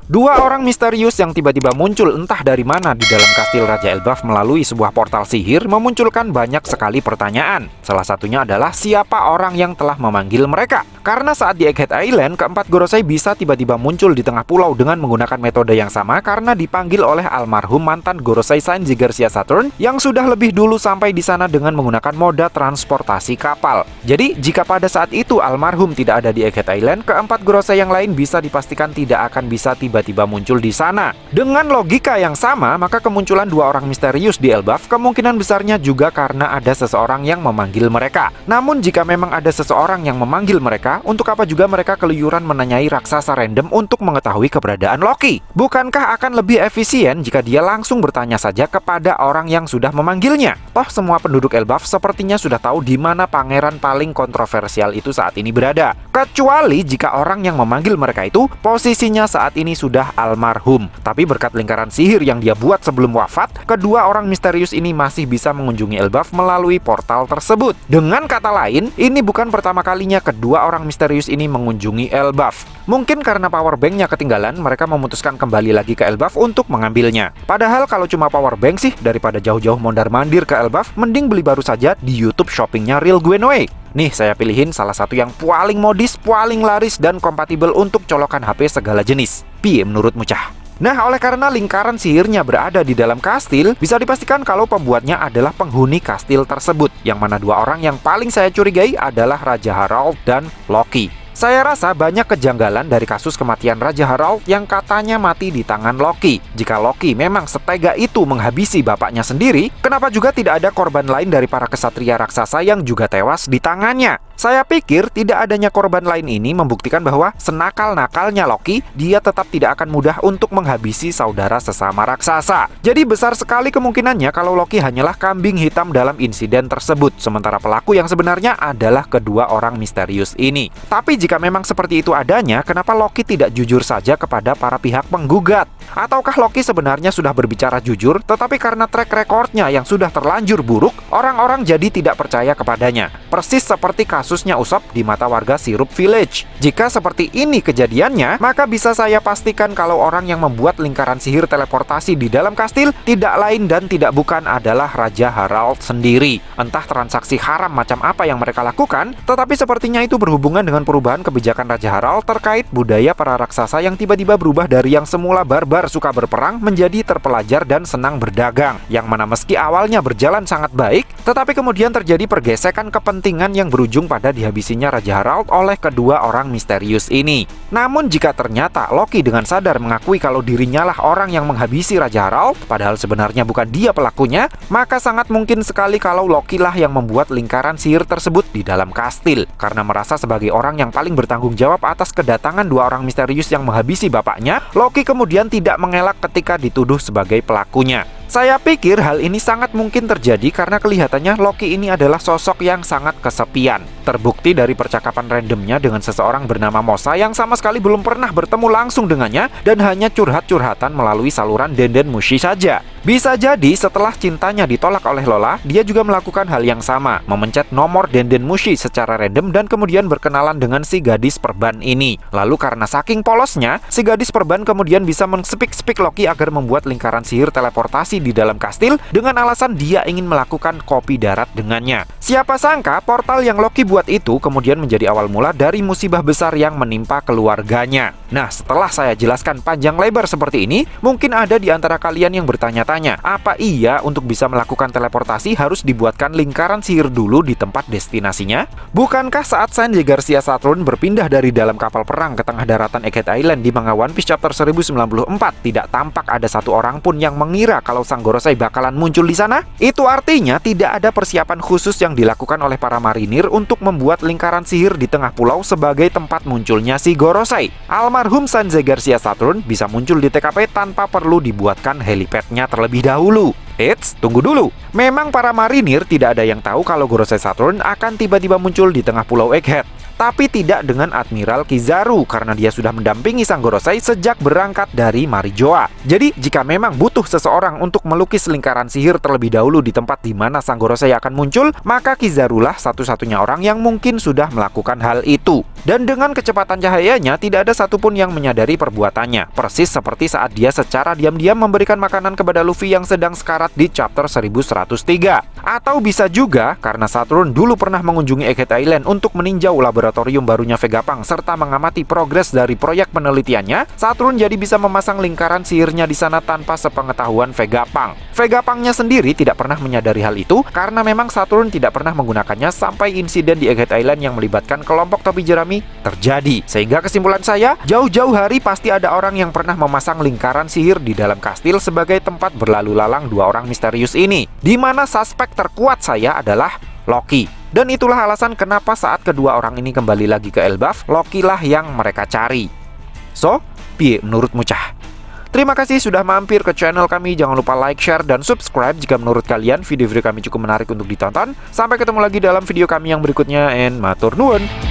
Dua orang misterius yang tiba-tiba muncul entah dari mana di dalam kastil Raja Elbaf melalui sebuah portal sihir memunculkan banyak sekali pertanyaan. Salah satunya adalah siapa orang yang telah memanggil mereka. Karena saat di Egghead Island, keempat Gorosei bisa tiba-tiba muncul di tengah pulau dengan menggunakan metode yang sama karena dipanggil oleh almarhum mantan Gorosei Sanji Garcia Saturn yang sudah lebih dulu sampai di sana dengan menggunakan moda transportasi kapal. Jadi, jika pada saat itu almarhum tidak ada di Egghead Island, keempat Gorosei yang lain bisa dipastikan tidak akan bisa tiba-tiba muncul di sana. Dengan logika yang sama, maka kemunculan dua orang misterius di Elbaf kemungkinan besarnya juga karena ada seseorang yang memanggil mereka. Namun jika memang ada seseorang yang memanggil mereka, untuk apa juga mereka keluyuran menanyai raksasa random untuk mengetahui keberadaan Loki? Bukankah akan lebih efisien jika dia langsung bertanya saja kepada orang yang sudah memanggilnya? Toh semua penduduk Elbaf sepertinya sudah tahu di mana pangeran paling kontroversial itu saat ini berada. Kecuali jika orang yang memanggil mereka itu posisinya saat ini sudah almarhum. Tapi berkat lingkaran sihir yang dia buat sebelum wafat, kedua orang misterius ini masih bisa mengunjungi Elbaf melalui portal tersebut. Dengan kata lain, ini bukan pertama kalinya kedua orang misterius ini mengunjungi Elbaf. Mungkin karena power banknya ketinggalan, mereka memutuskan kembali lagi ke Elbaf untuk mengambilnya. Padahal kalau cuma power bank sih, daripada jauh-jauh mondar-mandir ke Elbaf, mending beli baru saja di YouTube shoppingnya Real Gwenway. Nih, saya pilihin salah satu yang paling modis, paling laris, dan kompatibel untuk colokan HP segala jenis. Piye menurutmu, Cah? Nah, oleh karena lingkaran sihirnya berada di dalam kastil, bisa dipastikan kalau pembuatnya adalah penghuni kastil tersebut. Yang mana dua orang yang paling saya curigai adalah Raja Harald dan Loki. Saya rasa banyak kejanggalan dari kasus kematian Raja Harald yang katanya mati di tangan Loki. Jika Loki memang setega itu menghabisi bapaknya sendiri, kenapa juga tidak ada korban lain dari para kesatria raksasa yang juga tewas di tangannya? Saya pikir tidak adanya korban lain ini membuktikan bahwa senakal-nakalnya Loki, dia tetap tidak akan mudah untuk menghabisi saudara sesama raksasa. Jadi besar sekali kemungkinannya kalau Loki hanyalah kambing hitam dalam insiden tersebut, sementara pelaku yang sebenarnya adalah kedua orang misterius ini. Tapi jika memang seperti itu adanya, kenapa Loki tidak jujur saja kepada para pihak penggugat? Ataukah Loki sebenarnya sudah berbicara jujur, tetapi karena track recordnya yang sudah terlanjur buruk, orang-orang jadi tidak percaya kepadanya? Persis seperti kasusnya Usopp di mata warga Syrup Village. Jika seperti ini kejadiannya, maka bisa saya pastikan kalau orang yang membuat lingkaran sihir teleportasi di dalam kastil tidak lain dan tidak bukan adalah Raja Harald sendiri. Entah transaksi haram macam apa yang mereka lakukan, tetapi sepertinya itu berhubungan dengan perubahan kebijakan Raja Harald terkait budaya para raksasa yang tiba-tiba berubah dari yang semula barbar suka berperang menjadi terpelajar dan senang berdagang. Yang mana meski awalnya berjalan sangat baik, tetapi kemudian terjadi pergesekan kepentingan yang berujung pada dihabisinya Raja Harald oleh kedua orang misterius ini. Namun jika ternyata Loki dengan sadar mengakui kalau dirinya lah orang yang menghabisi Raja Harald, padahal sebenarnya bukan dia pelakunya, maka sangat mungkin sekali kalau Loki lah yang membuat lingkaran sihir tersebut di dalam kastil. Karena merasa sebagai orang yang paling bertanggung jawab atas kedatangan dua orang misterius yang menghabisi bapaknya, Loki kemudian tidak mengelak ketika dituduh sebagai pelakunya. Saya pikir hal ini sangat mungkin terjadi karena kelihatannya Loki ini adalah sosok yang sangat kesepian. Terbukti dari percakapan randomnya dengan seseorang bernama Mosa yang sama sekali belum pernah bertemu langsung dengannya dan hanya curhat-curhatan melalui saluran Denden Mushi saja. Bisa jadi setelah cintanya ditolak oleh Lola, dia juga melakukan hal yang sama, memencet nomor Denden Mushi secara random dan kemudian berkenalan dengan si gadis perban ini. Lalu karena saking polosnya, si gadis perban kemudian bisa men-speak Loki agar membuat lingkaran sihir teleportasi di dalam kastil dengan alasan dia ingin melakukan kopi darat dengannya. Siapa sangka portal yang Loki buat itu kemudian menjadi awal mula dari musibah besar yang menimpa keluarganya. Nah, setelah saya jelaskan panjang lebar seperti ini, mungkin ada di antara kalian yang bertanya-tanya, apa iya untuk bisa melakukan teleportasi harus dibuatkan lingkaran sihir dulu di tempat destinasinya? Bukankah saat Sanji Garcia Saturn berpindah dari dalam kapal perang ke tengah daratan Egghead Island di manga One Piece chapter 1094 tidak tampak ada satu orang pun yang mengira kalau sang Gorosei bakalan muncul di sana? Itu artinya tidak ada persiapan khusus yang dilakukan oleh para marinir untuk membuat lingkaran sihir di tengah pulau sebagai tempat munculnya si Gorosei. Almarhum Sanji Garcia Saturn bisa muncul di TKP tanpa perlu dibuatkan helipadnya terlebih dahulu. Eits, tunggu dulu. Memang para marinir tidak ada yang tahu kalau Gorosei Saturn akan tiba-tiba muncul di tengah pulau Egghead. tapi tidak dengan Admiral Kizaru karena dia sudah mendampingi Sang Gorosei sejak berangkat dari Marijoa. Jadi, jika memang butuh seseorang untuk melukis lingkaran sihir terlebih dahulu di tempat di mana Sang Gorosei akan muncul, maka Kizarulah satu-satunya orang yang mungkin sudah melakukan hal itu. Dan dengan kecepatan cahayanya, tidak ada satupun yang menyadari perbuatannya. Persis seperti saat dia secara diam-diam memberikan makanan kepada Luffy yang sedang sekarat di chapter 1103. Atau bisa juga karena Saturn dulu pernah mengunjungi Egghead Island untuk meninjau laboratorium barunya Vegapunk serta mengamati progres dari proyek penelitiannya, Saturn jadi bisa memasang lingkaran sihirnya di sana tanpa sepengetahuan Vegapunk. Vegapunknya sendiri tidak pernah menyadari hal itu karena memang Saturn tidak pernah menggunakannya sampai insiden di Egghead Island yang melibatkan kelompok topi jerami terjadi. Sehingga kesimpulan saya, jauh-jauh hari pasti ada orang yang pernah memasang lingkaran sihir di dalam kastil sebagai tempat berlalu lalang dua orang misterius ini, di mana suspek terkuat saya adalah Loki. Dan itulah alasan kenapa saat kedua orang ini kembali lagi ke Elbaf, Loki lah yang mereka cari. So, piye menurutmu cah? Terima kasih sudah mampir ke channel kami. Jangan lupa like, share, dan subscribe jika menurut kalian video-video kami cukup menarik untuk ditonton. Sampai ketemu lagi dalam video kami yang berikutnya, and matur nuwun.